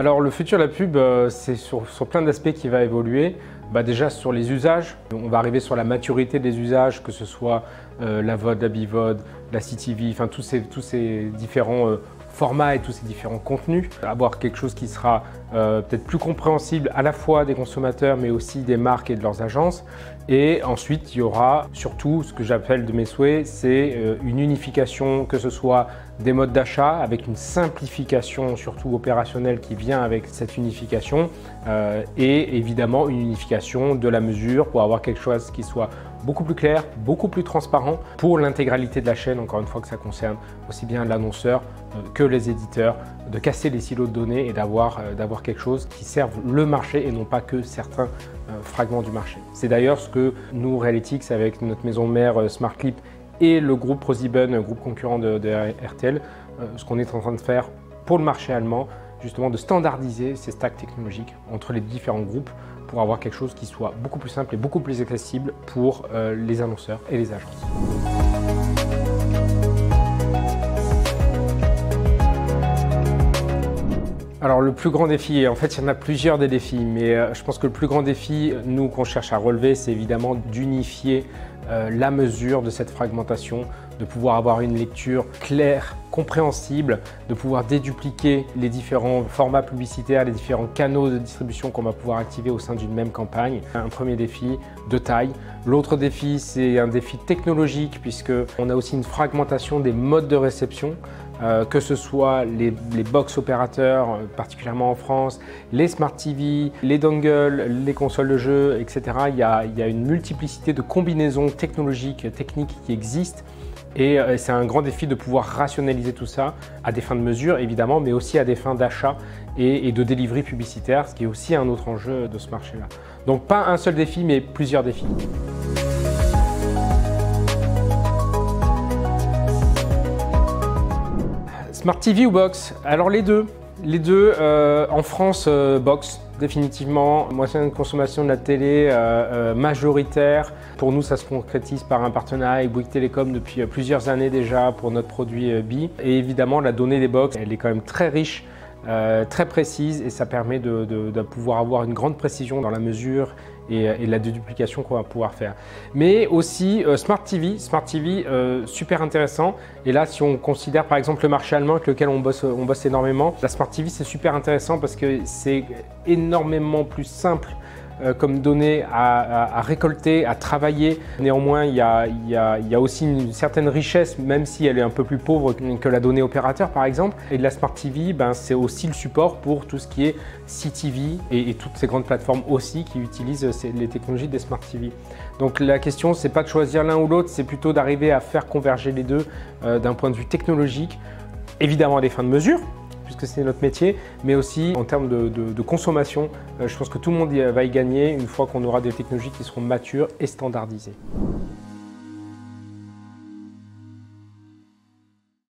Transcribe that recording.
Alors le futur de la pub, c'est sur plein d'aspects qui va évoluer. Déjà sur les usages, on va arriver sur la maturité des usages, que ce soit la VOD, la BVOD, la CTV, enfin tous ces différents formats et tous ces différents contenus. Avoir quelque chose qui sera peut-être plus compréhensible à la fois des consommateurs mais aussi des marques et de leurs agences. Et ensuite, il y aura surtout ce que j'appelle de mes souhaits, c'est une unification, que ce soit des modes d'achat avec une simplification surtout opérationnelle qui vient avec cette unification et évidemment une unification de la mesure pour avoir quelque chose qui soit beaucoup plus clair, beaucoup plus transparent pour l'intégralité de la chaîne, encore une fois que ça concerne aussi bien l'annonceur que les éditeurs, de casser les silos de données et d'avoir quelque chose qui serve le marché et non pas que certains fragments du marché. C'est d'ailleurs ce que nous, Realytics, avec notre maison mère SmartClip et le groupe ProSieben, groupe concurrent de RTL, ce qu'on est en train de faire pour le marché allemand, justement de standardiser ces stacks technologiques entre les différents groupes pour avoir quelque chose qui soit beaucoup plus simple et beaucoup plus accessible pour les annonceurs et les agences. Alors le plus grand défi, en fait il y en a plusieurs des défis, mais je pense que le plus grand défi, nous qu'on cherche à relever, c'est évidemment d'unifier la mesure de cette fragmentation, de pouvoir avoir une lecture claire, compréhensible, de pouvoir dédupliquer les différents formats publicitaires, les différents canaux de distribution qu'on va pouvoir activer au sein d'une même campagne. Un premier défi de taille. L'autre défi, c'est un défi technologique puisqu'on a aussi une fragmentation des modes de réception. Que ce soit les box opérateurs, particulièrement en France, les Smart TV, les dongles, les consoles de jeux, etc. Il y a une multiplicité de combinaisons technologiques, techniques qui existent et c'est un grand défi de pouvoir rationaliser tout ça à des fins de mesure évidemment, mais aussi à des fins d'achat et de delivery publicitaire, ce qui est aussi un autre enjeu de ce marché-là. Donc pas un seul défi, mais plusieurs défis. Smart TV ou box? Alors les deux. En France, box, définitivement. Moyenne de consommation de la télé majoritaire. Pour nous, ça se concrétise par un partenariat avec Bouygues Telecom depuis plusieurs années déjà pour notre produit Bi. Et évidemment, la donnée des box, elle est quand même très riche, très précise et ça permet de pouvoir avoir une grande précision dans la mesure et la déduplication qu'on va pouvoir faire. Mais aussi Smart TV, super intéressant. Et là, si on considère par exemple le marché allemand avec lequel on bosse énormément, la Smart TV c'est super intéressant parce que c'est énormément plus simple comme données à récolter, à travailler. Néanmoins, il y a aussi une certaine richesse, même si elle est un peu plus pauvre que la donnée opérateur par exemple. Et de la Smart TV, c'est aussi le support pour tout ce qui est CTV et toutes ces grandes plateformes aussi qui utilisent les technologies des Smart TV. Donc la question, c'est pas de choisir l'un ou l'autre, c'est plutôt d'arriver à faire converger les deux d'un point de vue technologique, évidemment à des fins de mesure, puisque c'est notre métier, mais aussi en termes de consommation. Je pense que tout le monde va y gagner une fois qu'on aura des technologies qui seront matures et standardisées.